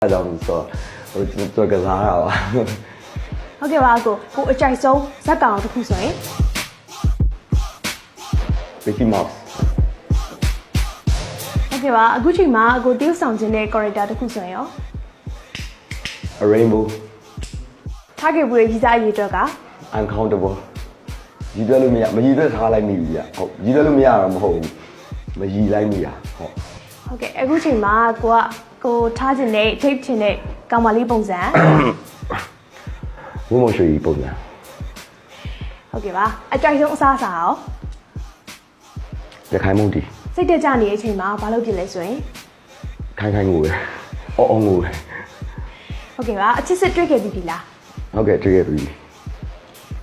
အဲ့ကြောင့်ဆိုတော့ကစားတာပါဟုတ်ကဲ့ပါကိုအကြိုက်ဆုံးဇက်ကောင်တစ်ခုဆိုရင် Mickey Mouse ဟုတ်ကဲ့ပါအခုချိန်မှာကိုတရုတ်ဆောင်ခြင်းတဲ့ character တစ်ခုဆိုရင်ရော A Rainbow ထားခဲ့ဘူးရေးစားအရေးအတွက်က Uncountable ရည်တွက်လို့မရမရည်တွက်ထားလိုက်မိပြီဗျဟုတ်ရည်တွက်လို့မရတော့မဟုတ်ဘူးမရည်လိုက်မိတာဟုတ်ကဲ့အခုချိန်မှာကိုထားခြင်းတဲ့ tape ခြင်းတဲ့ကောင်မလေးပုံစံဝုံမရွှေပုံစံဟုတ်ကဲ့ပါအကြိုက်ဆုံးအစားအစာရောရခိုင်မုန်တီစိတ်တက်ကြနေတဲ့အချိန်မှာဘာလုပ်ဖြစ်လဲဆိုရင်ခိုင်ငိုပဲအော်ငိုပဲဟုတ်ကဲ့ပါအချစ်စစ်တွေ့ခဲ့ပြီလားဟုတ်ကဲ့တွေ့ခဲ့ပြီ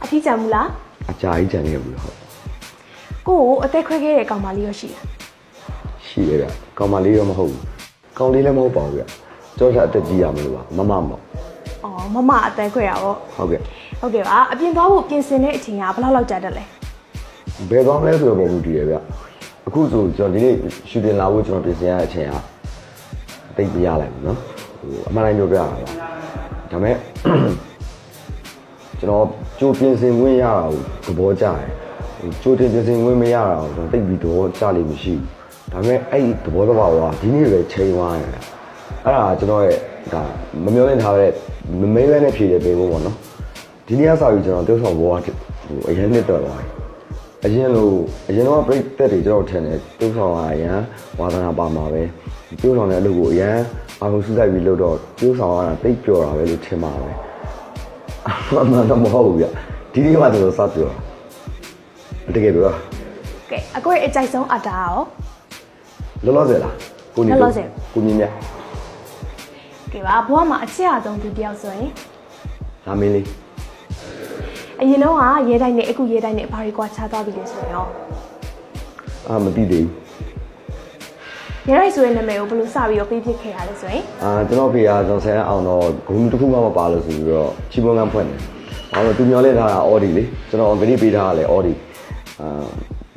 အထီးကြံဘူးလားအကြာကြီးကြံခဲ့ပြီဟုတ်ကိုအသက်ခွဲခဲ့တဲ့ကောင်မလေးရောရှိလားရှိရဗျကောင်မလေးရောမဟုတ်ဘူးကောင်လေးလည်းမဟုတ်ပါဘူးဗျကျောင်းစားအသက်ကြီးရမလို့ပါမမမအသက်ခွဲရပါဟုတ်ကဲ့ပါအပြင်သွားဖို့ပြင်ဆင်တဲ့အချိန်ကဘယ်လောက်ကြာတတ်လဲဘယ်သွားမလဲဆိုတော့ပုံမှုတည်ရဗျအခုဆိုကျွန်တော်ဒီနေ့ရှူတင်လာဖို့ကျွန်တော်ပြင်ဆင်ရတဲ့အချိန်ကတိတ်ပြရလိုက်ပြီနော်အမှန်တိုင်းပြောပြရတာပါဒါပေမဲ့ကျွန်တော်ကြိုးပြင်ဆင်ဝင်ရတာကိုသဘောကျတယ်ကြိုးတင်ပြင်ဆင်ဝင်မရတာကိုတိတ်ပြီးတော့ကျလိမ့်မရှိဘူးဒါပေမဲ့အဲ့ဒီသဘောတဘာဝကဒီနေ့ပဲချိန်သွားတယ်အဲ့ဒါကျွန်တော်ရဲ့ဒါမမျောလင့်ထားတဲ့မမေးပဲနဲ့ဖြေတယ်ပေးဖို့ပေါ့နော်ဒီနေ့ကစပြီးကျွန်တော်တိုးဆောင်ဘောကအရင်နှစ်တော့သွားအရင်တော့ break တက်တွေကျွန်တော်ထင်တယ်တိုးဆောင်ကအရင်ဝါသနာပါမှာပဲတိုးဆောင်တဲ့အလုပ်ကိုအရင်အာရုံစူးစိုက်ပြီးလုပ်တော့တိုးဆောင်ရတာတိတ်ပျော်တာပဲလို့ထင်ပါတယ်အမှန်တော့မဟုတ်ဘူးဗျဒီနေ့မှကျွန်တော်စပျော်တာတကယ်ပြောကဲအကိုရဲ့အကြိုက်ဆုံးအတားရောလောလောဆယ်လားကိုမြင့်မြတ်ကဲပါဘွားမှာအချစ်အဆုံးသူတယောက်ဆိုရင်လာမင်းလေးအရင်တော့ရဲတိုင်းနဲ့အခုရဲတိုင်းနဲ့ဘာတွေကွာခြားသွားပြီလဲဆိုရင်ရောမသိသေးဘူးရဲတိုင်းဆိုတဲ့နာမည်ကိုဘယ်လိုစပြီးတော့ပေးဖြစ်ခဲ့ရလဲဆိုရင်ကျွန်တော်ဖေကကျွန်တော်ဆယ်အောင်တော့ဂုဏ်တစ်ခုမှမပါလို့ဆိုပြီးတော့ချီးမွမ်းကမ်းဖွင့်တယ်ဘာလို့သူမျောလဲထားတာအော်ဒီလေကျွန်တော်ဂရိပေးထားတာလေအော်ဒီ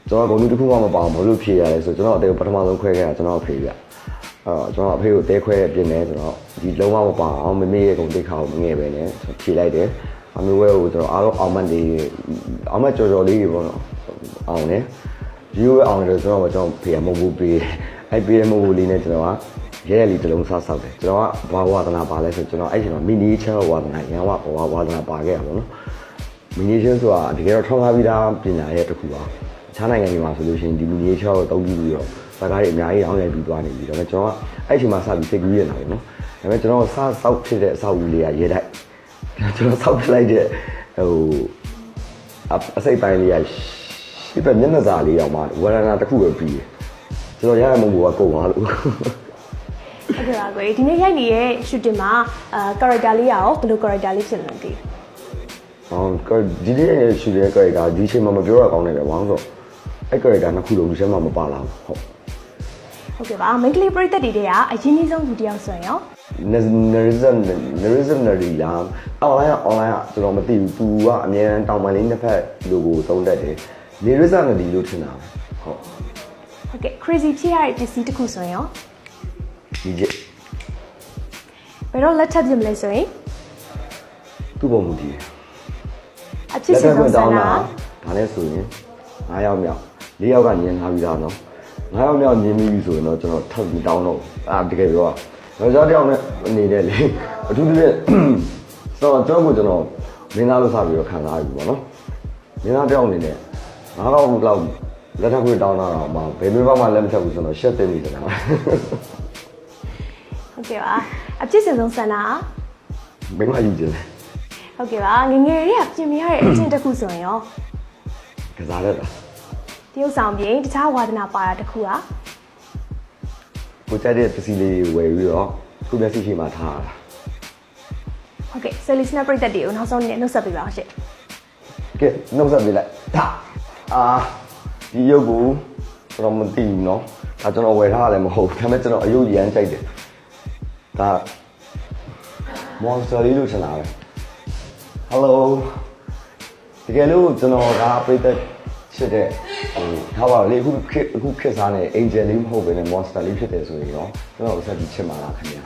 ကျွန်တော်ဂုဏ်တစ်ခုမှမပါဘူးဘာလို့ဖြေရလဲဆိုကျွန်တော်အတေပထမဆုံးခွဲခဲ့တာကျွန်တော်ဖေဗျကျွန်တော်အဖေကိုတဲခွဲပြင်းနေဆိုတော့ဒီလုံးဝမပါအောင်မမေ့ရဲ့ဂုဏ်တိတ်ခါကိုမငယ်ပဲနဲ့ဖြေလိုက်တယ်အမျိုးဝဲကိုကျွန်တော်အားလုံးအောင်မတ်ကြော်လေးတွေပေါ့နော်အောင်တယ်ဒီလိုပဲအောင်တယ်ဆိုတော့ဖေကမဟုတ်ဘူးပေးအဲ့ပေးတဲ့မဟုတ်ဘူးလေးနဲ့ကျွန်တော်ကရဲလေးတစ်လုံးစားဆောက်တယ်ကျွန်တော်ကဘာဝါသနာပါလဲဆိုကျွန်တော်အဲ့ချိန်မှာမီနီချဲဝါသနာရန်ဝါသနာပါခဲ့ရပါတော့မီနီချဲဆိုတာတကယ်တော့ထောက်ထားပြီးသားပညာရဲ့တစ်ခုပါခြားနိုင်ငံတွေမှာဆိုလို့ရှိရင်ဒီမီနီချဲကိုတုံးပြီးတော့စကားတွေအများကြီးအောင်ရပြီးသွားနေပြီဒါပေမဲ့ကျွန်တော်ကအဲ့ချိန်မှာစပြီးစိတ်ကူးရနေတာပေါ့နော်ဒါပေမဲ့ကျွန်တော်စားဆောက်ဖြစ်တဲ့အဆောက်အဦလေးကရဲတိုက်ကျွန်တော်ဆောက်ပြလိုက်တဲ့အစိတ်ပိုင်းလေးကရှိပဲမျက်နှာစာလေးအောင်မှဝရဏတစ်ခုပဲပြီးတယ်ကျွန်တော်ရရမုံဘောကကုန်သွားလို့ဟုတ်ကဲ့ပါကိုဒီနေ့ရိုက်နေတဲ့ shooting မှာcharacter လေးရောဘယ်လို character လေးဖြစ်နေလဲဒီနေ့ရဲ့ shooting ရဲ့ character ဒီချိန်မှာမပြောရကောင်းနေတယ်ဘာလို့ဆိုအဲ့ character နှစ်ခုလုံးဒီထဲမှာမပါလာဘူးဟုတ်ကဲ့ပါ main ကလေးပရိသတ်တွေကအရင်ကြီးဆုံးသူတယောက်ဆိုရင်ရောNarizanary လား online ကျွန်တော်မသိဘူး तू ကအမြဲတမ်းတောင်ပန်လေးနှစ်ဖက် logo သုံးတတ်တယ် Narizanary လို့ထင်တာဟုတ်ကဲ့ crazy ဖြစ်ရတဲ့ပစ္စည်းတစ်ခုဆိုရင်ရောဒီကျဘယ်တော့လက်ထပ်ပြမလဲဆိုရင်သူ့ပုံမူတည်အဖြစ်စဉ်ဆုံးစမ်းတာဒါလည်းဆိုရင်9ယောက်မြောက်4ယောက်ကညင်ထားပြီးသားနော်9ယောက်မြောက်ညင်ပြီးဆိုရင်တော့ကျွန်တော်ထပ်ပြီးတောင်းတော့တကယ်ပြောတော့ကြောက်ကြောက်နဲ့နေတဲ့လေအထူးသဖြင့်ကျွန်တော်မင်းသားလို့စပြီးတော့ခံစားပြီပေါ့နော်မင်းသားတယောက်အနေနဲ့9ယောက်လောက်လက်ထပ်ခွင့်တောင်းတာတော့မှဘယ်လိုမှလက်မထပ်ဘူးဆိုတော့ရှက်သိနေတယ်နော်ဟုတ်ကဲ့ပါအဖြစ်စဉ်ဆုံးစမ်းတာဘယ်မှာယူကြလဲဟုတ်ကဲ့ပါငငယ်လေးကပြင်မရတဲ့အချင်းတစ်ခုဆိုရင်ရောကစားရတာတရုတ်ဆောင်ပြင်တခြားဝါသနာပါတာတစ်ခုကိုကြိုက်တဲ့ပစ္စည်းလေးဝယ်ပြီးတော့ကိုမျက်စိရှိမှထားတာဟုတ်ကဲ့ Celestina ပြည့်တက်တွေကိုနောက်ဆုံးနေ့နှုတ်ဆက်ပေးပါအောင်ရှင့်ကဲနှုတ်ဆက်ပေးလိုက်ဒီရုပ်ကိုကျွန်တော်မသိဘူးเนาะဒါကျွန်တော်ဝယ်ထားရတယ်မဟုတ်ဘူးဒါပေမဲ့ကျွန်တော်အယုတ်ရမ်းကြိုက်တယ်ဒါ monster လေးလို့ထင်တာပဲ hello တကယ်လို့ကျွန်တော်ကပြည့်တက်ချစ်တဲ့ထားပါလေအခုခက်စားနေ angel လေးမဟုတ်ဘဲနဲ့ monster လေးဖြစ်တယ်ဆိုရင်တော့ကျွန်တော်အဆက်ကြီးချစ်မှာလားခင်ဗျာ